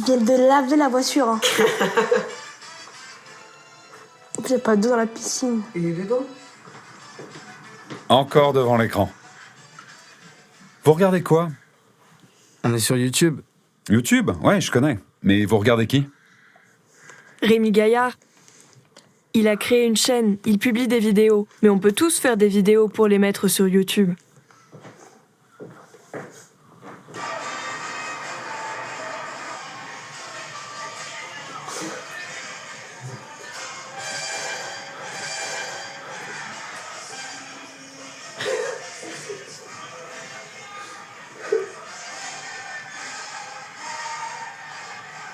viennent de laver la voiture. Hein. Il n'y a pas d'eau dans la piscine. Il est dedans. Encore devant l'écran. Vous regardez quoi? On est sur YouTube. YouTube? Ouais, je connais. Mais vous regardez qui? Rémi Gaillard. Il a créé une chaîne, il publie des vidéos. Mais on peut tous faire des vidéos pour les mettre sur YouTube.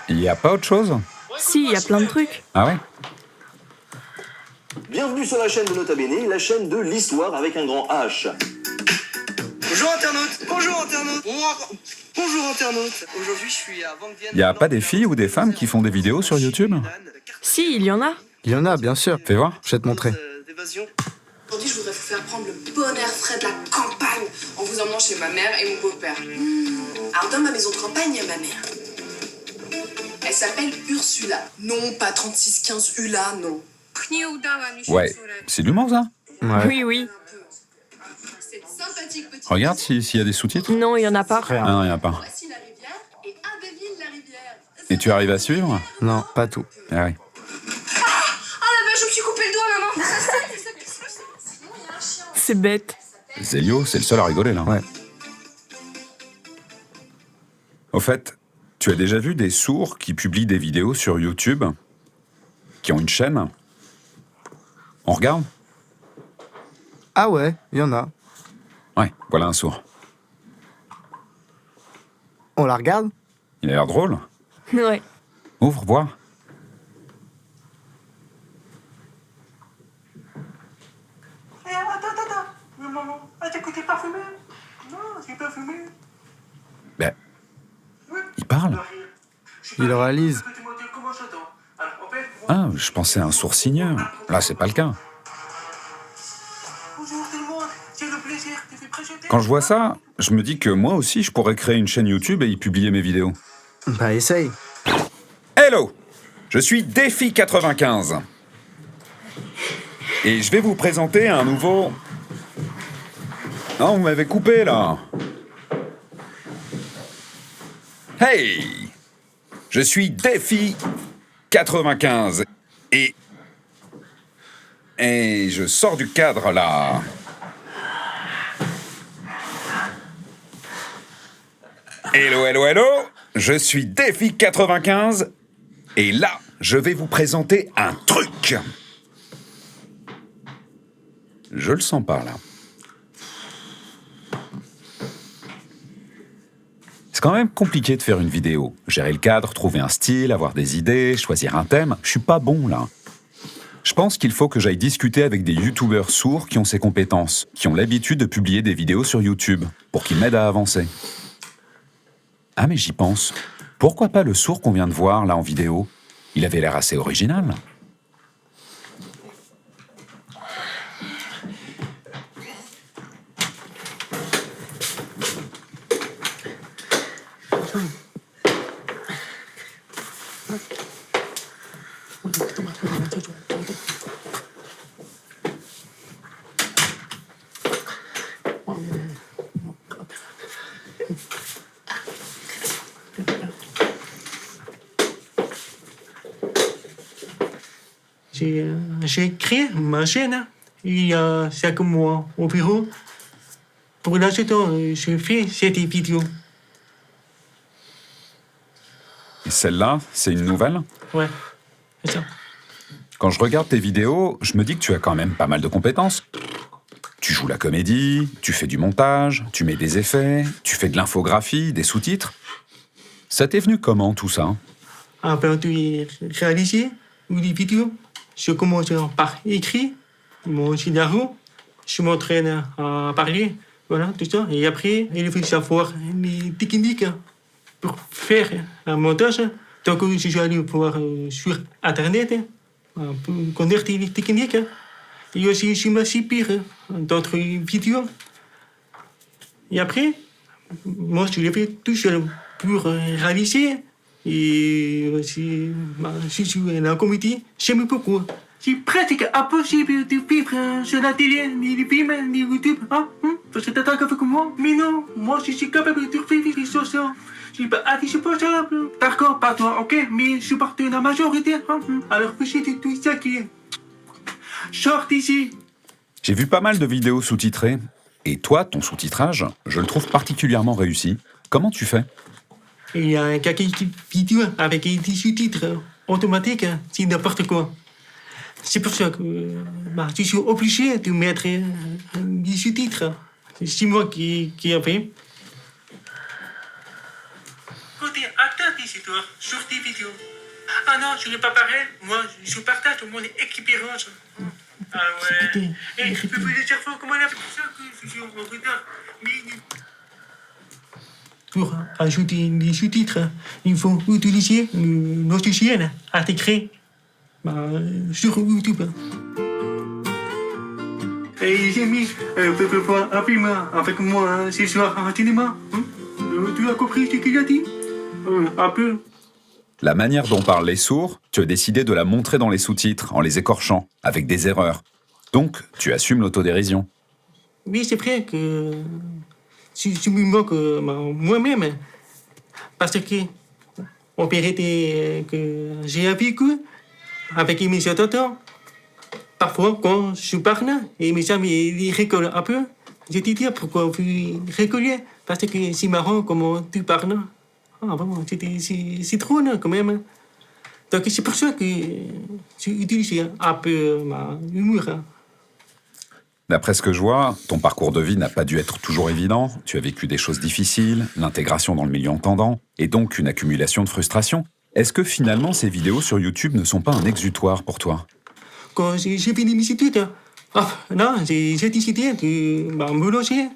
Il n'y a pas autre chose? Si, il y a plein de trucs. Ah ouais? Bienvenue sur la chaîne de Nota Bene, la chaîne de l'histoire avec un grand H. Bonjour internautes. Bonjour internautes. Bonjour internautes. Aujourd'hui, je suis à Van Vienne. Il n'y a pas des filles ou des femmes qui font des vidéos sur YouTube? Si, il y en a. Il y en a, bien sûr. Fais voir. Je vais te montrer. Aujourd'hui, je voudrais vous faire prendre le bon air frais de la campagne en vous emmenant chez ma mère et mon beau-père. Alors, dans ma maison de campagne, il y a ma mère. Elle s'appelle Ursula. Non, pas 3615 Ula, non. Ouais, c'est du mot ça? Ouais. Oui, oui. Cette sympathique petite Regarde s'il y a des sous-titres. Non, il y en a pas. Ah non, il n'y en a pas. Voici la rivière et Abbeville la rivière. Et tu arrives à suivre? Non, pas tout. Ah oui. Ah la vache, je me suis coupé le doigt, maman. Sinon, il y a un chien. C'est bête. Zélio, c'est le seul à rigoler là. Ouais. Au fait, tu as déjà vu des sourds qui publient des vidéos sur YouTube, qui ont une chaîne? On regarde? Ah ouais, il y en a. Ouais, voilà un sourd. On la regarde? Il a l'air drôle. Ouais. Ouvre, voir. Attends. Maman, t'es pas fumé? Non, j'ai pas fumé. Ben, il parle. Il réalise. Ah, je pensais à un sourd-signeur. Là, c'est pas le cas. Bonjour tout le monde, c'est le plaisir de vous présenter. Quand je vois ça, je me dis que moi aussi, je pourrais créer une chaîne YouTube et y publier mes vidéos. Bah essaye. Hello! Je suis Défi95. Et je vais vous présenter un nouveau... Non, vous m'avez coupé, là. Hey! Je suis Défi95. Et je sors du cadre, là. Hello! Je suis Défi95. Et là, je vais vous présenter un truc. Je le sens pas, là. C'est quand même compliqué de faire une vidéo. Gérer le cadre, trouver un style, avoir des idées, choisir un thème. Je suis pas bon, là. Je pense qu'il faut que j'aille discuter avec des youtubeurs sourds qui ont ces compétences, qui ont l'habitude de publier des vidéos sur YouTube, pour qu'ils m'aident à avancer. Ah, mais j'y pense. Pourquoi pas le sourd qu'on vient de voir, là, en vidéo? Il avait l'air assez original. J'ai créé ma chaîne il y a 5 mois environ. Pour l'instant, je fais cette vidéo. Et celle-là, c'est une nouvelle? Ouais, c'est ça. Quand je regarde tes vidéos, je me dis que tu as quand même pas mal de compétences. Tu joues la comédie, tu fais du montage, tu mets des effets, tu fais de l'infographie, des sous-titres. Ça t'est venu comment, tout ça? Avant de réaliser une vidéo, je commence par écrire mon scénario. Je m'entraîne à parler, voilà, tout ça. Et après, il faut savoir les techniques pour faire un montage. Donc, je suis allé voir sur Internet pour connaître les techniques. Et aussi, je m'inspire d'autres vidéos. Et après, moi, je l'ai fait tout seul pour réaliser Et aussi, je suis dans la comédie, j'aime beaucoup. C'est presque impossible de vivre sur la télé, ni les films, ni YouTube. Hein? Parce que t'attaques avec moi. Mais non, moi je suis capable de vivre les choses. Je suis pas indispensable. D'accord, pas toi, ok? Mais je porte la majorité. Hein? Alors que c'est tout ça qui est. Sors d'ici. J'ai vu pas mal de vidéos sous-titrées. Et toi, ton sous-titrage, je le trouve particulièrement réussi. Comment tu fais? Il y a quelques vidéos avec des sous-titres automatiques, c'est n'importe quoi. C'est pour ça que je suis obligé de mettre des sous-titres. C'est moi qui ai fait. Côté acteur des histoires sur des vidéos. Ah non, je n'ai pas pareil. Moi, je partage mon expérience. Ah ouais. Et je peux vous dire comment on a fait ça que je suis en retard. Mais pour ajouter des sous-titres, il faut utiliser le logiciel intégré sur YouTube. Et j'ai mis un film avec moi ce soir en cinéma. Tu as compris ce qu'il a dit? Un peu. La manière dont parlent les sourds, tu as décidé de la montrer dans les sous-titres, en les écorchant, avec des erreurs. Donc, tu assumes l'autodérision. Oui, c'est vrai que je me moque moi-même. Parce que, en vérité, que j'ai vécu avec mes attendants. Parfois, quand je parle, et mes amis rigolent un peu, je te dis pourquoi vous rigolez. Parce que c'est marrant comment tu parles. Ah bon, c'est drôle quand même. Donc c'est pour ça que j'utilise un peu ma humour. D'après ce que je vois, ton parcours de vie n'a pas dû être toujours évident. Tu as vécu des choses difficiles, l'intégration dans le milieu entendant, et donc une accumulation de frustration. Est-ce que finalement ces vidéos sur YouTube ne sont pas un exutoire pour toi? Quand j'ai fini mes études, non, j'ai décidé de me lancer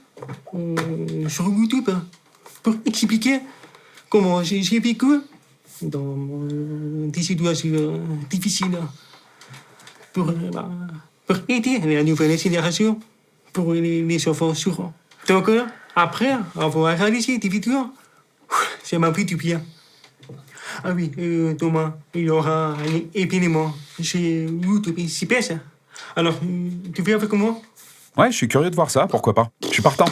sur YouTube pour expliquer comment j'ai vécu dans des situations difficiles pour aider la nouvelle génération, pour les enfants sourds. Donc après avoir réalisé des vidéos, ça m'a pris du bien. Ah oui, Thomas, il y aura un événement chez YouTube CPS. Alors, tu viens avec moi? Ouais, je suis curieux de voir ça, pourquoi pas. Je suis partant.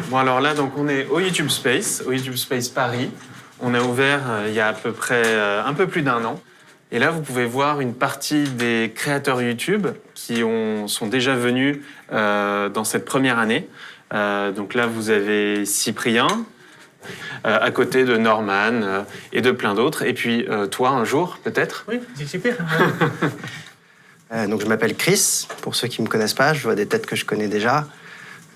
Bon alors là, donc on est au YouTube Space Paris. On a ouvert il y a à peu près un peu plus d'1 an. Et là, vous pouvez voir une partie des créateurs YouTube qui sont déjà venus dans cette première année. Donc là, vous avez Cyprien, à côté de Norman et de plein d'autres. Et puis toi, un jour, peut-être? Oui, c'est super. Donc je m'appelle Chris, pour ceux qui ne me connaissent pas, je vois des têtes que je connais déjà.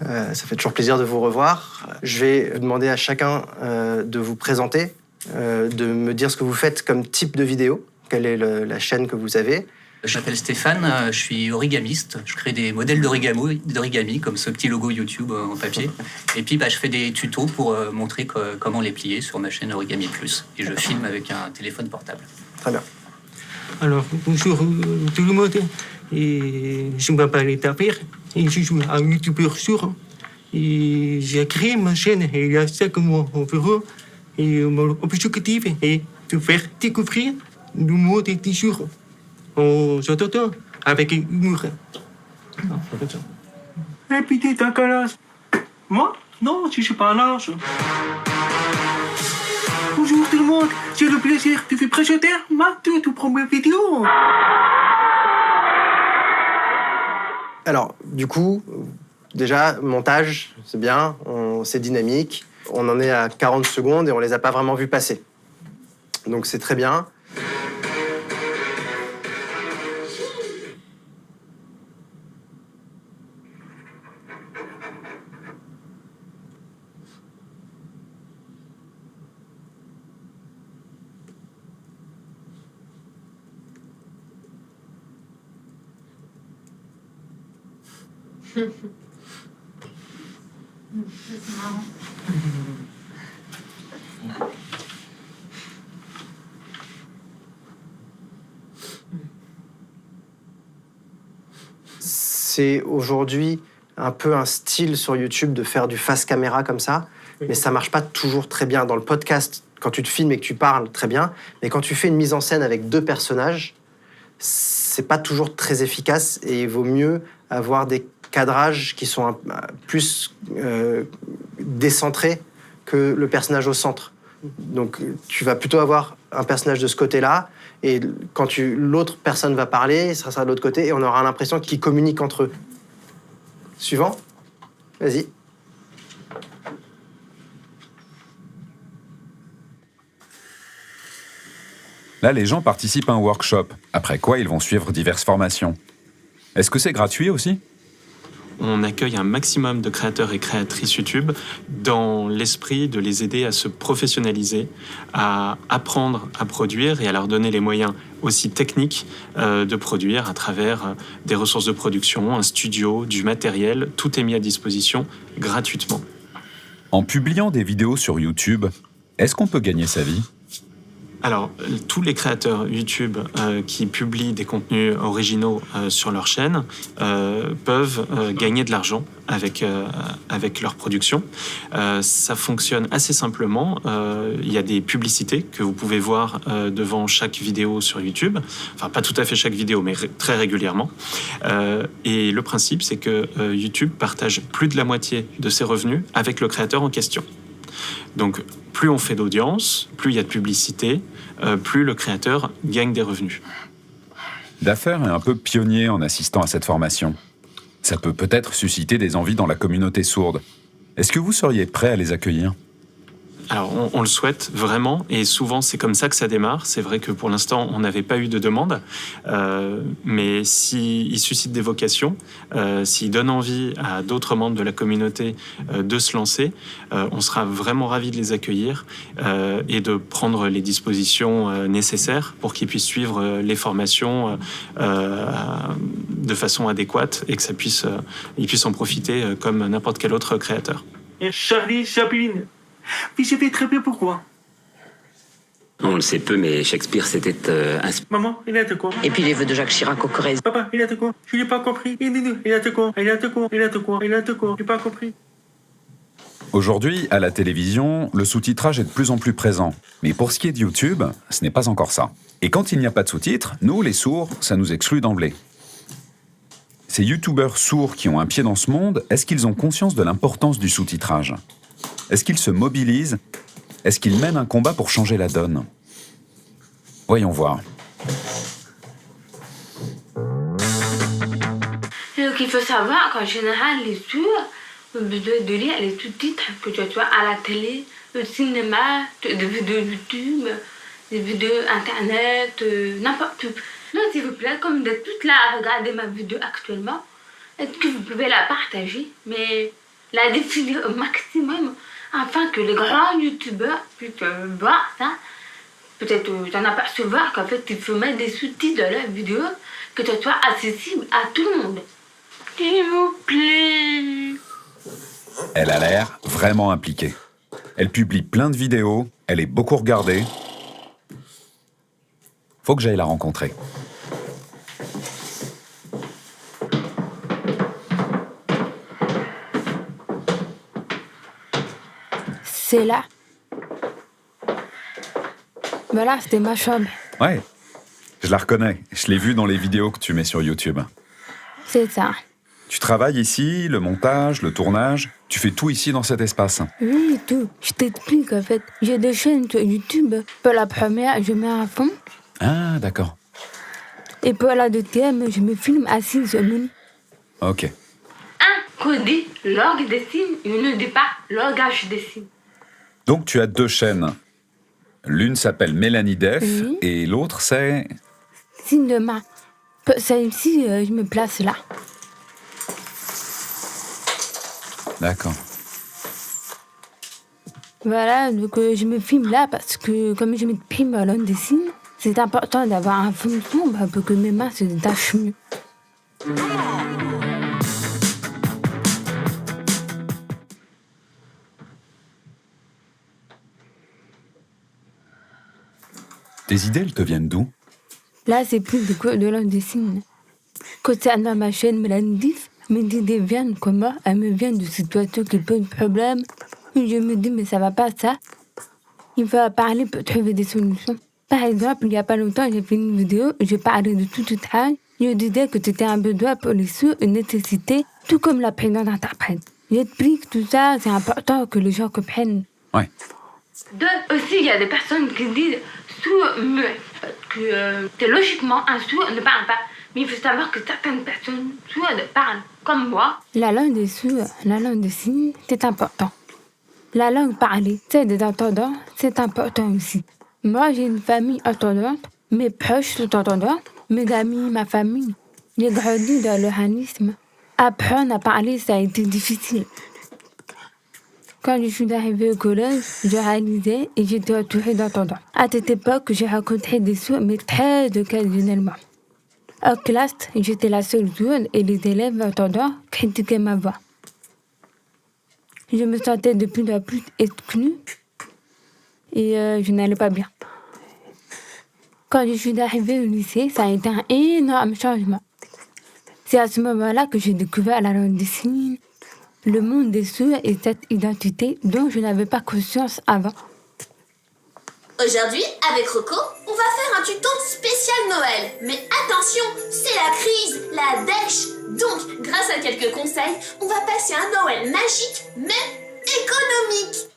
Ça fait toujours plaisir de vous revoir. Je vais demander à chacun de vous présenter, de me dire ce que vous faites comme type de vidéo, quelle est la chaîne que vous avez. Je m'appelle Stéphane, je suis origamiste. Je crée des modèles d'origami comme ce petit logo YouTube en papier. Et puis je fais des tutos pour montrer comment les plier sur ma chaîne Origami Plus. Et je filme avec un téléphone portable. Très bien. Alors, bonjour tout le monde. Et je m'appelle Tapir et je suis un youtubeur sourd. Et j'ai créé ma chaîne il y a 5 mois environ. Et mon objectif est de faire découvrir le monde des sourds en s'entendant avec humour. Et puis t'es un calasse. Moi? Non, je suis pas un lâche. Bonjour tout le monde, c'est le plaisir de vous présenter ma toute première vidéo. Alors, du coup, déjà, montage, c'est bien, c'est dynamique. On en est à 40 secondes et on les a pas vraiment vus passer. Donc c'est très bien. c'est aujourd'hui un peu un style sur YouTube de faire du face caméra comme ça, mais ça marche pas toujours très bien. Dans le podcast, quand tu te filmes et que tu parles, très bien, mais quand tu fais une mise en scène avec 2 personnages, c'est pas toujours très efficace et il vaut mieux avoir des cadrages qui sont plus décentrés que le personnage au centre. Donc tu vas plutôt avoir un personnage de ce côté-là et quand l'autre personne va parler, ça sera de l'autre côté et on aura l'impression qu'ils communiquent entre eux. Suivant. Vas-y. Là, les gens participent à un workshop, après quoi ils vont suivre diverses formations. Est-ce que c'est gratuit aussi ? On accueille un maximum de créateurs et créatrices YouTube dans l'esprit de les aider à se professionnaliser, à apprendre à produire et à leur donner les moyens aussi techniques de produire à travers des ressources de production, un studio, du matériel. Tout est mis à disposition gratuitement. En publiant des vidéos sur YouTube, est-ce qu'on peut gagner sa vie ? Alors, tous les créateurs YouTube qui publient des contenus originaux sur leur chaîne peuvent gagner de l'argent avec leur production. Ça fonctionne assez simplement. Il y a des publicités que vous pouvez voir devant chaque vidéo sur YouTube. Enfin, pas tout à fait chaque vidéo, mais très régulièrement. Et le principe, c'est que YouTube partage plus de la moitié de ses revenus avec le créateur en question. Donc, plus on fait d'audience, plus il y a de publicité, plus le créateur gagne des revenus. Daffer est un peu pionnier en assistant à cette formation. Ça peut peut-être susciter des envies dans la communauté sourde. Est-ce que vous seriez prêt à les accueillir ? Alors, on le souhaite vraiment, et souvent c'est comme ça que ça démarre. C'est vrai que pour l'instant, on n'avait pas eu de demande, mais s'ils suscitent des vocations, s'ils donnent envie à d'autres membres de la communauté de se lancer, on sera vraiment ravis de les accueillir et de prendre les dispositions nécessaires pour qu'ils puissent suivre les formations de façon adéquate et que ils puissent en profiter comme n'importe quel autre créateur. Charlie Chaplin. Puis je sais très bien pourquoi. On le sait peu, mais Shakespeare s'était Maman, il a de quoi? Et puis les vœux de Jacques Chirac au Corrèze. Papa, il a de quoi? Je n'ai pas compris. Il a de quoi? Il a de quoi? Il a de quoi? Il a de quoi? Je n'ai pas compris. Aujourd'hui, à la télévision, le sous-titrage est de plus en plus présent. Mais pour ce qui est de YouTube, ce n'est pas encore ça. Et quand il n'y a pas de sous-titres, nous, les sourds, ça nous exclut d'emblée. Ces youtubeurs sourds qui ont un pied dans ce monde, est-ce qu'ils ont conscience de l'importance du sous-titrage ? Est-ce qu'ils se mobilisent ? Est-ce qu'ils mènent un combat pour changer la donne ? Voyons voir. Ce qu'il faut savoir qu'en général, les sourds ont besoin de lire les sous-titres, que ce soit à la télé, au cinéma, des vidéos YouTube, des vidéos Internet, n'importe où. Donc, s'il vous plaît, comme vous êtes toutes là à regarder ma vidéo actuellement, est-ce que vous pouvez la partager, mais la diffuser au maximum afin que les grands youtubeurs puissent voir ça, peut-être t'en apercevoir qu'en fait il faut mettre des sous-titres dans la vidéo, que ce soit accessible à tout le monde. S'il vous plaît. Elle a l'air vraiment impliquée. Elle publie plein de vidéos, elle est beaucoup regardée. Faut que j'aille la rencontrer. C'est là. Voilà, c'était ma chambre. Ouais, je la reconnais. Je l'ai vue dans les vidéos que tu mets sur YouTube. C'est ça. Tu travailles ici, le montage, le tournage. Tu fais tout ici dans cet espace. Oui, tout. Je t'explique en fait. J'ai des chaînes sur YouTube. Pour la première, je mets à fond. Ah, d'accord. Et pour la deuxième, je me filme assise sur mon lit. Ok. Un qu'on dit l'orgue dessine, il ne dit pas l'orgage dessine. Donc tu as 2 chaînes. L'une s'appelle Mélanie Def et l'autre c'est... Signe de main. Celle-ci, je me place là. D'accord. Voilà, donc je me filme là parce que comme je m'exprime à langue des signes, c'est important d'avoir un fond sombre pour que mes mains se détachent mieux. Tes idées, elles te viennent d'où ? Là, c'est plus de langue des signes. Concernant ma chaîne Mélandis, mes idées viennent comment? Elles me viennent de situations qui posent problème. Je me dis, mais ça va pas ça. Il faut parler pour trouver des solutions. Par exemple, il n'y a pas longtemps, j'ai fait une vidéo où je parlais de tout travail. Je disais que c'était un besoin pour les sourds, une nécessité, tout comme la présence d'interprète. J'explique tout ça, c'est important que les gens comprennent. Ouais. Aussi, il y a des personnes qui disent sourd-muet, que c'est logiquement un sourd ne parle pas. Mais il faut savoir que certaines personnes sourdes parlent, comme moi. La langue des sourds, la langue des signes, c'est important. La langue parlée, celle des entendants, c'est important aussi. Moi, j'ai une famille entendante, mes proches sont entendants, mes amis, ma famille. J'ai grandi dans le hanisme. Apprendre à parler, ça a été difficile. Quand je suis arrivée au collège, je réalisais et j'étais entourée d'entendants. À cette époque, j'ai rencontré des sourds, mais très occasionnellement. En classe, j'étais la seule sourde et les élèves entendants critiquaient ma voix. Je me sentais de plus en plus exclue et je n'allais pas bien. Quand je suis arrivée au lycée, ça a été un énorme changement. C'est à ce moment-là que j'ai découvert la langue des signes, le monde des sourds et cette identité dont je n'avais pas conscience avant. Aujourd'hui, avec Rocco, on va faire un tuto spécial Noël. Mais attention, c'est la crise, la dèche. Donc, grâce à quelques conseils, on va passer un Noël magique, mais économique.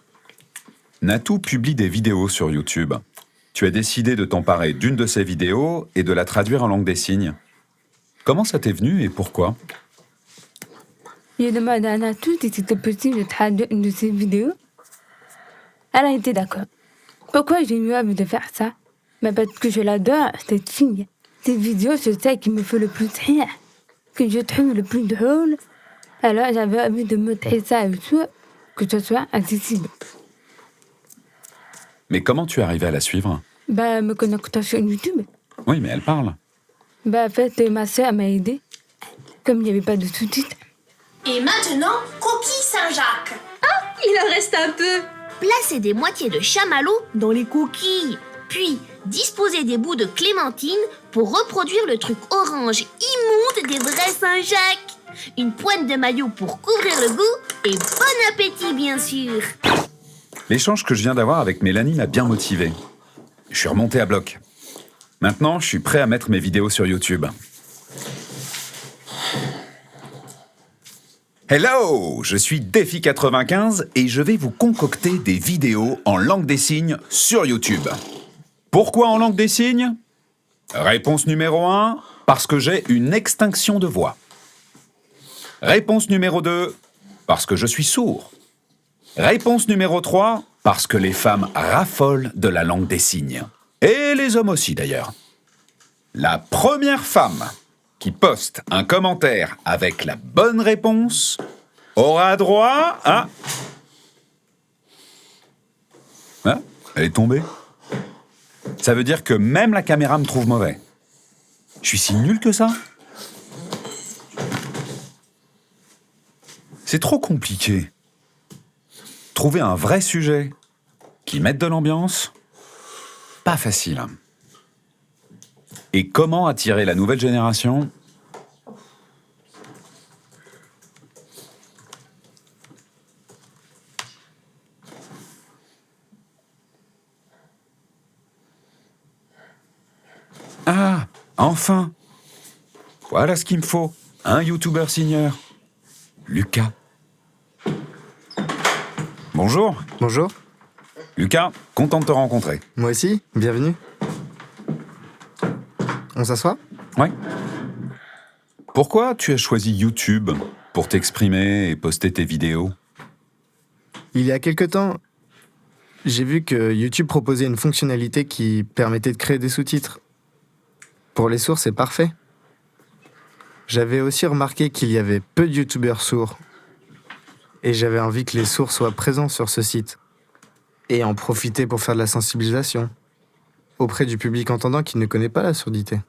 Natou publie des vidéos sur YouTube. Tu as décidé de t'emparer d'une de ces vidéos et de la traduire en langue des signes. Comment ça t'est venu et pourquoi? J'ai demandé à Natou si c'était possible de traduire une de ses vidéos. Elle a été d'accord. Pourquoi j'ai eu envie de faire ça? Parce que je l'adore, cette fille. Ces vidéos, c'est celle qui me fait le plus rire, que je trouve le plus drôle. Alors j'avais envie de montrer ça à eux, que ce soit accessible. Mais comment tu es arrivé à la suivre? Me connectant sur YouTube. Oui, mais elle parle. En fait, ma sœur m'a aidée, comme il n'y avait pas de sous-titres. Et maintenant, coquille Saint-Jacques. Ah, il en reste un peu. Placez des moitiés de chamallow dans les coquilles. Puis, disposez des bouts de clémentine pour reproduire le truc orange immonde des vrais Saint-Jacques. Une pointe de maillot pour couvrir le goût et bon appétit, bien sûr. L'échange que je viens d'avoir avec Mélanie m'a bien motivé. Je suis remonté à bloc. Maintenant, je suis prêt à mettre mes vidéos sur YouTube. Hello, je suis Défi95 et je vais vous concocter des vidéos en langue des signes sur YouTube. Pourquoi en langue des signes? Réponse numéro 1, parce que j'ai une extinction de voix. Réponse numéro 2, parce que je suis sourd. Réponse numéro 3, parce que les femmes raffolent de la langue des signes. Et les hommes aussi d'ailleurs. La première femme qui poste un commentaire avec la bonne réponse aura droit à... Ah, elle est tombée. Ça veut dire que même la caméra me trouve mauvais. Je suis si nul que ça? C'est trop compliqué. Trouver un vrai sujet qui mette de l'ambiance, pas facile. Et comment attirer la nouvelle génération? Ah, enfin! Voilà ce qu'il me faut. Un youtubeur signeur. Lucas. Bonjour. Bonjour. Lucas, content de te rencontrer. Moi aussi, bienvenue. On s'assoit? Ouais. Pourquoi tu as choisi YouTube pour t'exprimer et poster tes vidéos? Il y a quelque temps, j'ai vu que YouTube proposait une fonctionnalité qui permettait de créer des sous-titres. Pour les sourds, c'est parfait. J'avais aussi remarqué qu'il y avait peu de youtubeurs sourds. Et j'avais envie que les sourds soient présents sur ce site. Et en profiter pour faire de la sensibilisation auprès du public entendant qui ne connaît pas la surdité.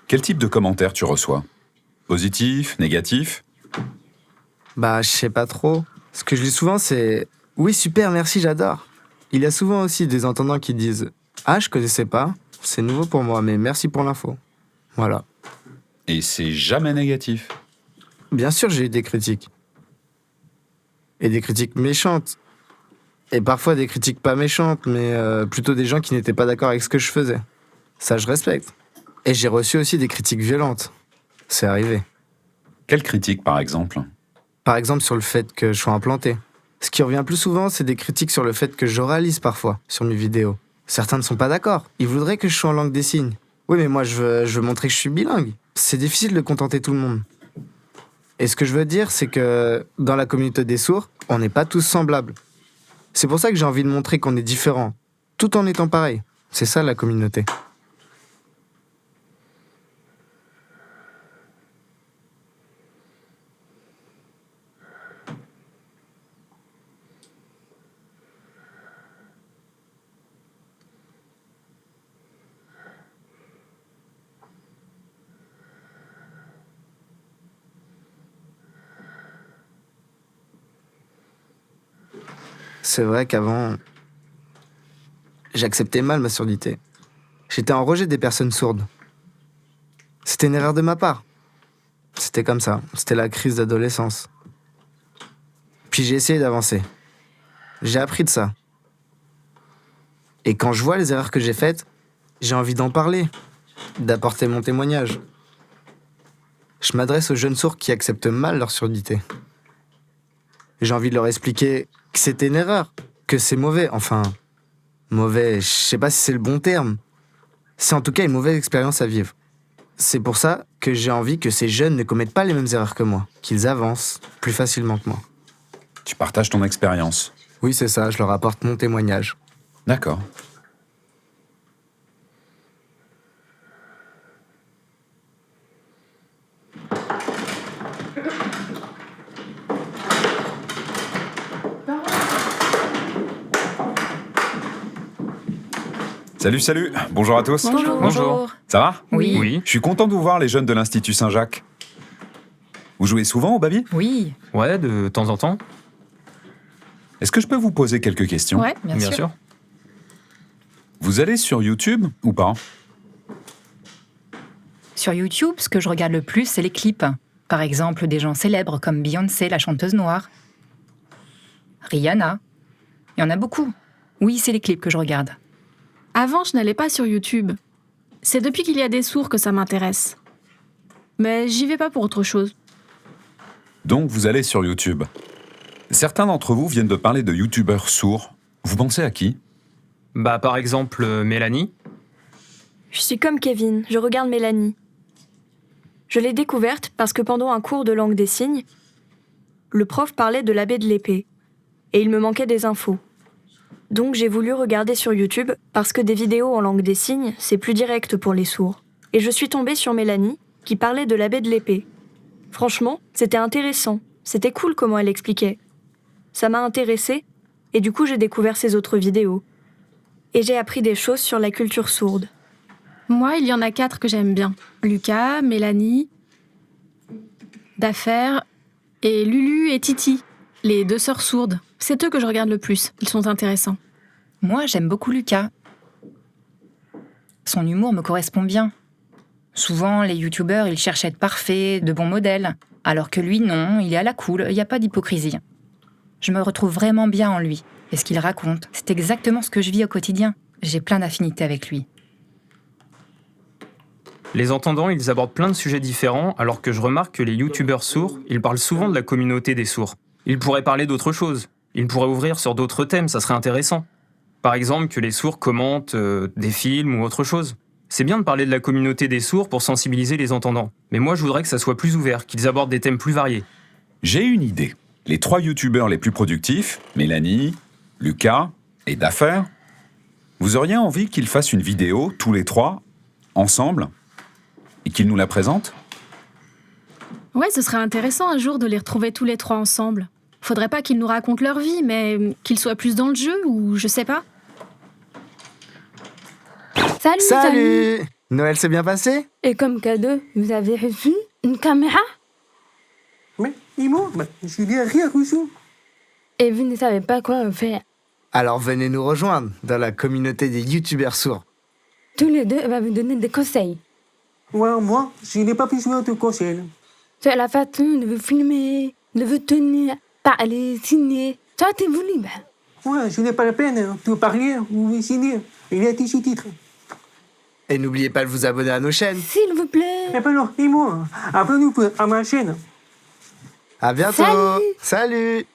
Quel type de commentaires tu reçois? Positif, négatif? Je sais pas trop. Ce que je lis souvent, c'est « Oui, super, merci, j'adore ». Il y a souvent aussi des entendants qui disent « Ah, je connaissais pas, c'est nouveau pour moi, mais merci pour l'info. » Voilà. Et c'est jamais négatif. Bien sûr, j'ai eu des critiques. Et des critiques méchantes. Et parfois des critiques pas méchantes, mais plutôt des gens qui n'étaient pas d'accord avec ce que je faisais. Ça, je respecte. Et j'ai reçu aussi des critiques violentes. C'est arrivé. Quelle critique, par exemple? Par exemple, sur le fait que je sois implanté. Ce qui revient plus souvent, c'est des critiques sur le fait que j'oralise parfois sur mes vidéos. Certains ne sont pas d'accord. Ils voudraient que je sois en langue des signes. Oui, mais moi, je veux montrer que je suis bilingue. C'est difficile de contenter tout le monde. Et ce que je veux dire, c'est que dans la communauté des sourds, on n'est pas tous semblables. C'est pour ça que j'ai envie de montrer qu'on est différents, tout en étant pareil. C'est ça, la communauté. C'est vrai qu'avant, j'acceptais mal ma surdité. J'étais en rejet des personnes sourdes. C'était une erreur de ma part. C'était comme ça. C'était la crise d'adolescence. Puis j'ai essayé d'avancer. J'ai appris de ça. Et quand je vois les erreurs que j'ai faites, j'ai envie d'en parler, d'apporter mon témoignage. Je m'adresse aux jeunes sourds qui acceptent mal leur surdité. J'ai envie de leur expliquer que c'était une erreur, que c'est mauvais. Enfin, mauvais, je sais pas si c'est le bon terme. C'est en tout cas une mauvaise expérience à vivre. C'est pour ça que j'ai envie que ces jeunes ne commettent pas les mêmes erreurs que moi, qu'ils avancent plus facilement que moi. Tu partages ton expérience. Oui, c'est ça, je leur apporte mon témoignage. D'accord. Salut, bonjour à tous. Bonjour. Ça va? Oui. Je suis content de vous voir, les jeunes de l'Institut Saint-Jacques. Vous jouez souvent au baby? Oui. Ouais, de temps en temps. Est-ce que je peux vous poser quelques questions? Ouais, bien sûr. Vous allez sur YouTube ou pas? Sur YouTube, ce que je regarde le plus, c'est les clips. Par exemple, des gens célèbres comme Beyoncé, la chanteuse noire. Rihanna. Il y en a beaucoup. Oui, c'est les clips que je regarde. Avant, je n'allais pas sur YouTube. C'est depuis qu'il y a des sourds que ça m'intéresse. Mais j'y vais pas pour autre chose. Donc vous allez sur YouTube. Certains d'entre vous viennent de parler de youtubeurs sourds. Vous pensez à qui? Bah par exemple Mélanie. Je suis comme Kevin, je regarde Mélanie. Je l'ai découverte parce que pendant un cours de langue des signes, le prof parlait de l'abbé de l'épée. Et il me manquait des infos. Donc j'ai voulu regarder sur YouTube parce que des vidéos en langue des signes, c'est plus direct pour les sourds. Et je suis tombée sur Mélanie qui parlait de l'abbé de l'épée. Franchement, c'était intéressant. C'était cool comment elle expliquait. Ça m'a intéressée et du coup j'ai découvert ses autres vidéos. Et j'ai appris des choses sur la culture sourde. Moi, il y en a 4 que j'aime bien. Lucas, Mélanie, Dafer et Lulu et Titi, les 2 sœurs sourdes. C'est eux que je regarde le plus. Ils sont intéressants. Moi, j'aime beaucoup Lucas. Son humour me correspond bien. Souvent, les youtubeurs, ils cherchent à être parfaits, de bons modèles. Alors que lui, non, il est à la cool, il n'y a pas d'hypocrisie. Je me retrouve vraiment bien en lui. Et ce qu'il raconte, c'est exactement ce que je vis au quotidien. J'ai plein d'affinités avec lui. Les entendants, ils abordent plein de sujets différents, alors que je remarque que les youtubeurs sourds, ils parlent souvent de la communauté des sourds. Ils pourraient parler d'autre chose. Ils pourraient ouvrir sur d'autres thèmes, ça serait intéressant. Par exemple, que les sourds commentent des films ou autre chose. C'est bien de parler de la communauté des sourds pour sensibiliser les entendants. Mais moi, je voudrais que ça soit plus ouvert, qu'ils abordent des thèmes plus variés. J'ai une idée. Les 3 youtubeurs les plus productifs, Mélanie, Lucas et Dafer, vous auriez envie qu'ils fassent une vidéo, tous les 3, ensemble, et qu'ils nous la présentent? Ouais, ce serait intéressant un jour de les retrouver tous les 3 ensemble. Faudrait pas qu'ils nous racontent leur vie, mais qu'ils soient plus dans le jeu, ou je sais pas. Salut! Noël s'est bien passé? Et comme cadeau, vous avez reçu une caméra? Mais, Imo, je n'ai rien reçu. Et vous ne savez pas quoi en faire? Alors venez nous rejoindre dans la communauté des youtubeurs sourds. Tous les deux, elle va vous donner des conseils. Ouais, moi, je n'ai pas besoin de conseils. Sur la façon de vous filmer, de vous tenir, parler, signer. Toi, t'es vous libre. Ouais, je n'ai pas la peine de parler ou signer. Il y a des sous-titres. Et n'oubliez pas de vous abonner à nos chaînes. S'il vous plaît. Et ben non, et moi, abonnez-vous à ma chaîne. À bientôt. Salut. Salut.